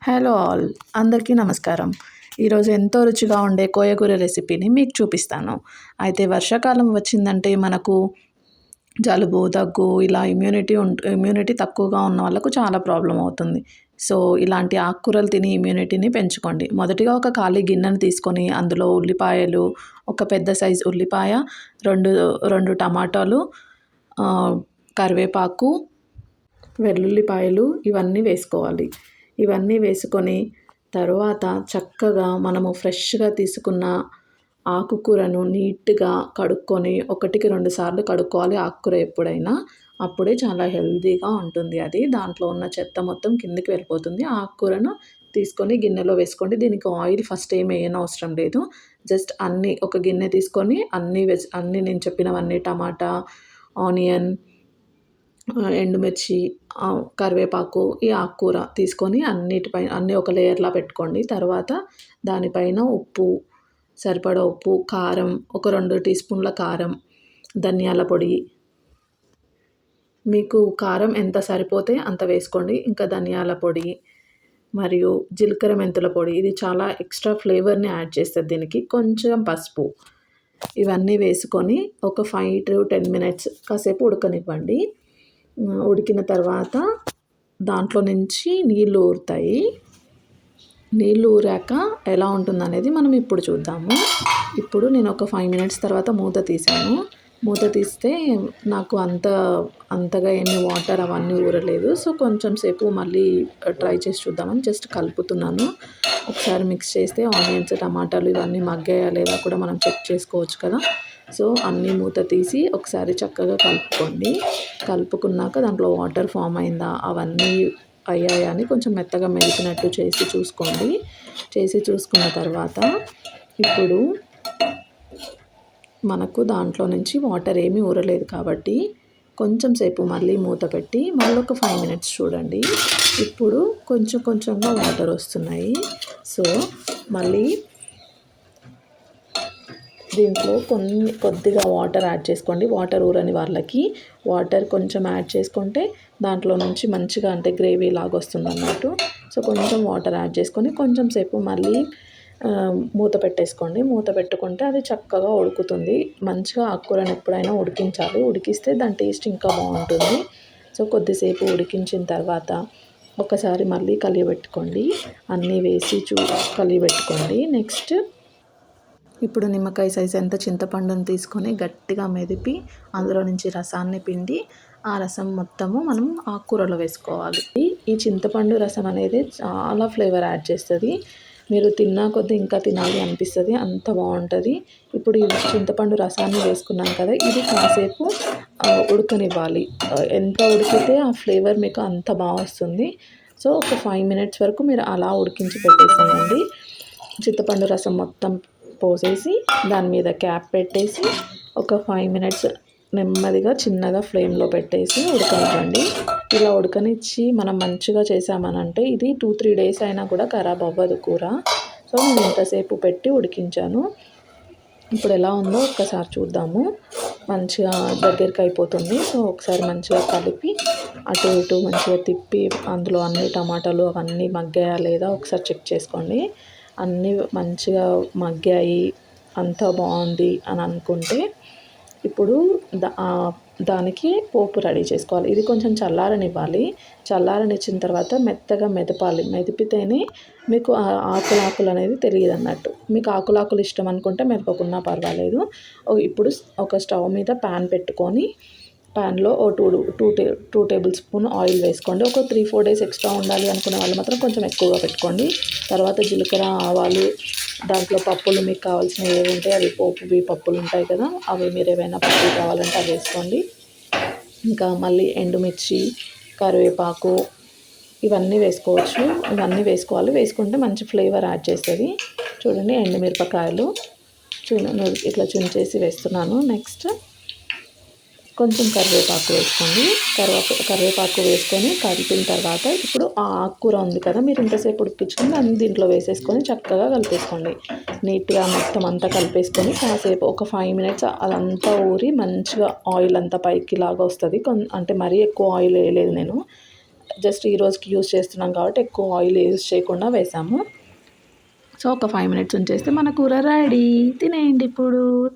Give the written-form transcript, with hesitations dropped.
Hello all, అందరికీ నమస్కారం. ఈరోజు ఎంతో రుచిగా ఉండే కోయగూర రెసిపీని మీకు చూపిస్తాను. అయితే వర్షాకాలం వచ్చిందంటే మనకు జలుబు, దగ్గు ఇలా ఇమ్యూనిటీ తక్కువగా ఉన్న వాళ్ళకు చాలా ప్రాబ్లం అవుతుంది. సో ఇలాంటి ఆకుకూరలు తిని ఇమ్యూనిటీని పెంచుకోండి. మొదటిగా ఒక ఖాళీ గిన్నెను తీసుకొని అందులో ఉల్లిపాయలు, ఒక పెద్ద సైజు ఉల్లిపాయ, రెండు టమాటాలు, కరివేపాకు, వెల్లుల్లిపాయలు ఇవన్నీ వేసుకోవాలి. ఇవన్నీ వేసుకొని తర్వాత చక్కగా మనము ఫ్రెష్గా తీసుకున్న ఆకుకూరను నీట్గా కడుక్కొని 1-2 సార్లు కడుక్కోవాలి. ఆకుకూర ఎప్పుడైనా అప్పుడే చాలా హెల్తీగా ఉంటుంది. అది దాంట్లో ఉన్న చెత్త మొత్తం కిందకి వెళ్ళిపోతుంది. ఆకుకూరను తీసుకొని గిన్నెలో వేసుకోండి. దీనికి ఆయిల్ ఫస్ట్ ఏమి వేయనవసరం లేదు. జస్ట్ అన్నీ ఒక గిన్నె తీసుకొని అన్నీ నేను చెప్పినవన్నీ టమాటా, ఆనియన్, ఎండుమిర్చి, కరివేపాకు, ఈ ఆకుకూర తీసుకొని అన్నీ ఒక లేయర్లా పెట్టుకోండి. తర్వాత దానిపైన ఉప్పు, సరిపడా ఉప్పు, కారం, ఒక 2 టీ స్పూన్ల కారం, ధనియాల పొడి, మీకు కారం ఎంత సరిపోతే అంత వేసుకోండి. ఇంకా ధనియాల పొడి మరియు జీలకర్ర మెంతుల పొడి, ఇది చాలా ఎక్స్ట్రా ఫ్లేవర్ని యాడ్ చేస్తుంది దీనికి. కొంచెం పసుపు, ఇవన్నీ వేసుకొని ఒక 5 to 10 మినిట్స్ కాసేపు ఉడకనివ్వండి. ఉడికిన తర్వాత దాంట్లో నుంచి నీళ్ళు ఊరుతాయి. నీళ్ళు ఊరాక ఎలా ఉంటుందనేది మనం ఇప్పుడు చూద్దాము. ఇప్పుడు నేను ఒక 5 మినిట్స్ తర్వాత మూత తీసాను. మూత తీస్తే నాకు అంతగా ఏమి వాటర్ అవన్నీ ఊరలేదు. సో కొంచెం సేపు మళ్ళీ ట్రై చేసి చూద్దామని జస్ట్ కలుపుతున్నాను. ఒకసారి మిక్స్ చేస్తే ఆనియన్స్, టమాటాలు ఇవన్నీ మగ్గాయా లేదా కూడా మనం చెక్ చేసుకోవచ్చు కదా. సో అన్నీ మూత తీసి ఒకసారి చక్కగా కలుపుకోండి. కలుపుకున్నాక దాంట్లో వాటర్ ఫామ్ అయిందా, అవన్నీ అయ్యాయా అని కొంచెం మెత్తగా మెదిపినట్టు చేసి చూసుకోండి. చూసుకున్న తర్వాత ఇప్పుడు మనకు దాంట్లో నుంచి వాటర్ ఏమీ ఊరలేదు కాబట్టి కొంచెం సేపు మళ్ళీ మూత పెట్టి మళ్ళీ ఒక 5 మినిట్స్ చూడండి. ఇప్పుడు కొంచెంగా వాటర్ వస్తున్నాయి. సో మళ్ళీ దీంట్లో కొద్దిగా వాటర్ యాడ్ చేసుకోండి. వాటర్ ఊరని వాళ్ళకి వాటర్ కొంచెం యాడ్ చేసుకుంటే దాంట్లో నుంచి మంచిగా అంటే గ్రేవీ లాగా వస్తుంది అన్నట్టు. సో కొంచెం వాటర్ యాడ్ చేసుకొని కొంచెం సేపు మళ్ళీ మూత పెట్టేసుకోండి. మూత పెట్టుకుంటే అది చక్కగా ఉడుకుతుంది. మంచిగా ఆకుకూరను ఎప్పుడైనా ఉడికించాలి. ఉడికిస్తే దాని టేస్ట్ ఇంకా బాగుంటుంది. సో కొద్దిసేపు ఉడికించిన తర్వాత ఒకసారి మళ్ళీ కలియబెట్టుకోండి. అన్నీ వేసి కలియబెట్టుకోండి. నెక్స్ట్ ఇప్పుడు నిమ్మకాయ సైజ్ ఎంత చింతపండును తీసుకొని గట్టిగా మెదిపి అందులో నుంచి రసాన్ని పిండి ఆ రసం మొత్తము మనం ఆకుకూరలో వేసుకోవాలి. ఈ చింతపండు రసం అనేది చాలా ఫ్లేవర్ యాడ్ చేస్తుంది. మీరు తిన్నా కొద్దీ ఇంకా తినాలి అనిపిస్తుంది, అంత బాగుంటుంది. ఇప్పుడు ఈ చింతపండు రసాన్ని వేసుకున్నాం కదా, ఇది కాసేపు ఉడకనివ్వాలి. ఎంత ఉడికితే ఆ ఫ్లేవర్ మీకు అంత బాగా వస్తుంది. సో ఒక 5 మినిట్స్ వరకు మీరు అలా ఉడికించి పెట్టేసేయండి. చింతపండు రసం మొత్తం పోసేసి దాని మీద క్యాప్ పెట్టేసి ఒక 5 మినిట్స్ నెమ్మదిగా చిన్నగా ఫ్లేమ్లో పెట్టేసి ఉడకనివ్వండి. ఇలా ఉడకనిచ్చి మనం మంచిగా చేసామనంటే ఇది 2-3 డేస్ అయినా కూడా ఖరాబ్ అవ్వదు కూర. సో నేను ఇంతసేపు పెట్టి ఉడికించాను. ఇప్పుడు ఎలా ఉందో ఒక్కసారి చూద్దాము. మంచిగా దగ్గరికి అయిపోతుంది. సో ఒకసారి మంచిగా కలిపి అటు ఇటు మంచిగా తిప్పి అందులో అన్ని టమాటాలు అవన్నీ మగ్గాయా లేదా ఒకసారి చెక్ చేసుకోండి. అన్నీ మంచిగా మగ్గాయి, అంతా బాగుంది అని అనుకుంటే ఇప్పుడు దానికి పోపు రెడీ చేసుకోవాలి. ఇది కొంచెం చల్లారనివ్వాలి. చల్లారనిచ్చిన తర్వాత మెత్తగా మెదపాలి. మెదిపితేనే మీకు ఆకులు అనేది తెలియదు అన్నట్టు. మీకు ఆకులు ఇష్టం అనుకుంటే మెదపకున్నా పర్వాలేదు. ఇప్పుడు ఒక స్టవ్ మీద ప్యాన్ పెట్టుకొని ప్యాన్లో 2 టేబుల్ స్పూన్ ఆయిల్ వేసుకోండి. ఒక 3-4 డేస్ ఎక్స్ట్రా ఉండాలి అనుకునే వాళ్ళు మాత్రం కొంచెం ఎక్కువగా పెట్టుకోండి. తర్వాత జీలకర్ర, ఆవాలు, దాంట్లో పప్పులు మీకు కావాల్సినవి ఏవి ఉంటాయి అవి పప్పులు ఉంటాయి కదా, అవి మీరు ఏవైనా పప్పులు కావాలంటే అవి వేసుకోండి. ఇంకా మళ్ళీ ఎండుమిర్చి, కరివేపాకు ఇవన్నీ వేసుకోవచ్చు. ఇవన్నీ వేసుకుంటే మంచి ఫ్లేవర్ యాడ్ చేస్తుంది. చూడండి ఎండుమిరపకాయలు ఇట్లా చుంచేసి వేస్తున్నాను. నెక్స్ట్ కొంచెం కరివేపాకు వేసుకోండి. కరివేపాకు వేసుకొని కలిపిన తర్వాత ఇప్పుడు ఆ ఆకుకూర ఉంది కదా, మీరు ఇంతసేపు ఉడికించుకొని దాన్ని దీంట్లో వేసేసుకొని చక్కగా కలిపేసుకోండి. నీట్గా మొత్తం అంతా కలిపేసుకొని కాసేపు ఒక 5 మినిట్స్ అదంతా ఊరి మంచిగా ఆయిల్ అంతా పైకి లాగా వస్తుంది. అంటే మరీ ఎక్కువ ఆయిల్ వేయలేదు నేను. జస్ట్ ఈ రోజుకి యూస్ చేస్తున్నాం కాబట్టి ఎక్కువ ఆయిల్ యూస్ చేయకుండా వేసాము. సో ఒక 5 మినిట్స్ ఉంచేస్తే మన కూర రెడీ. తినేయండి ఇప్పుడు.